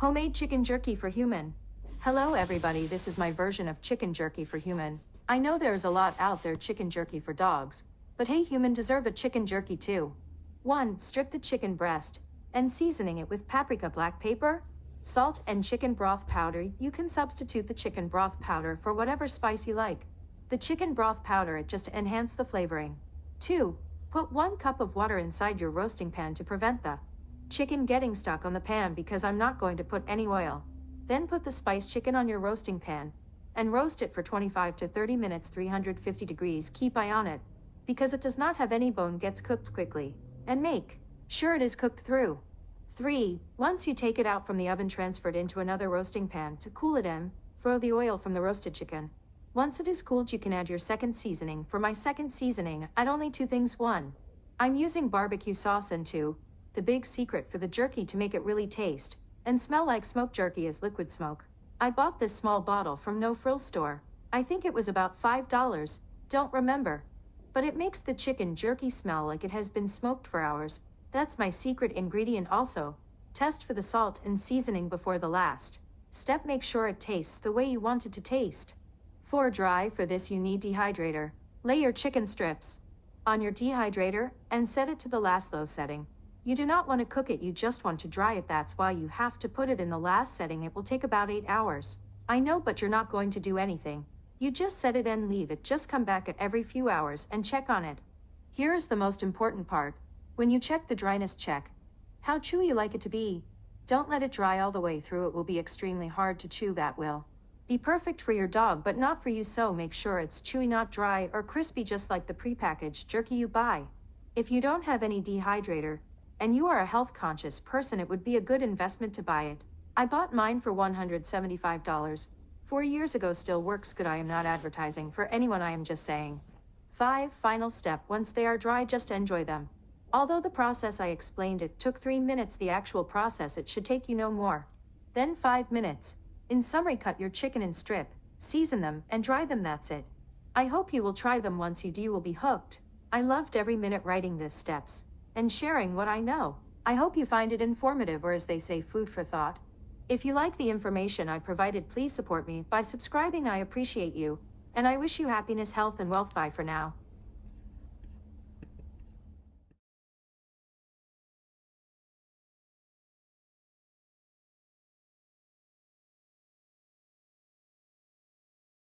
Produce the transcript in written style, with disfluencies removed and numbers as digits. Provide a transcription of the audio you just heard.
Homemade chicken jerky for human. Hello everybody, this is my version of chicken jerky for human. I know there's a lot out there chicken jerky for dogs, but hey, human deserve a chicken jerky too. 1. Strip the chicken breast, and seasoning it with paprika, black pepper, salt, and chicken broth powder. You can substitute the chicken broth powder for whatever spice you like. The chicken broth powder, it just enhance the flavoring. 2. Put 1 cup of water inside your roasting pan to prevent the chicken getting stuck on the pan, because I'm not going to put any oil. Then put the spiced chicken on your roasting pan and roast it for 25 to 30 minutes, 350 degrees. Keep eye on it, because it does not have any bone, gets cooked quickly, and make sure it is cooked through. 3. Once you take it out from the oven, transfer it into another roasting pan to cool it in. Throw the oil from the roasted chicken. Once it is cooled, you can add your second seasoning. For my second seasoning, add only 2 things. 1. I'm using barbecue sauce, and 2. The big secret for the jerky to make it really taste and smell like smoked jerky is liquid smoke. I bought this small bottle from No Frills store. I think it was about $5, don't remember. But it makes the chicken jerky smell like it has been smoked for hours. That's my secret ingredient. Also, test for the salt and seasoning before the last step. Make sure it tastes the way you want it to taste. 4. Dry. For this you need dehydrator. Lay your chicken strips on your dehydrator and set it to the last low setting. You do not want to cook it, you just want to dry it. That's why you have to put it in the last setting. It will take about 8 hours. I know, but you're not going to do anything. You just set it and leave it. Just come back at every few hours and check on it. Here is the most important part. When you check the dryness, check how chewy you like it to be. Don't let it dry all the way through. It will be extremely hard to chew. That will be perfect for your dog, but not for you. So make sure it's chewy, not dry or crispy, just like the prepackaged jerky you buy. If you don't have any dehydrator, and you are a health-conscious person, it would be a good investment to buy it. I bought mine for $175. 4 years ago. Still works good. I am not advertising for anyone, I am just saying. 5. Final step. Once they are dry, just enjoy them. Although the process I explained, it took 3 minutes, the actual process, it should take you no more than 5 minutes. In summary, cut your chicken in strip, season them, and dry them. That's it. I hope you will try them. Once you do, you will be hooked. I loved every minute writing these steps and sharing what I know. I hope you find it informative, or as they say, food for thought. If you like the information I provided, please support me by subscribing. I appreciate you, and I wish you happiness, health, and wealth. Bye for now.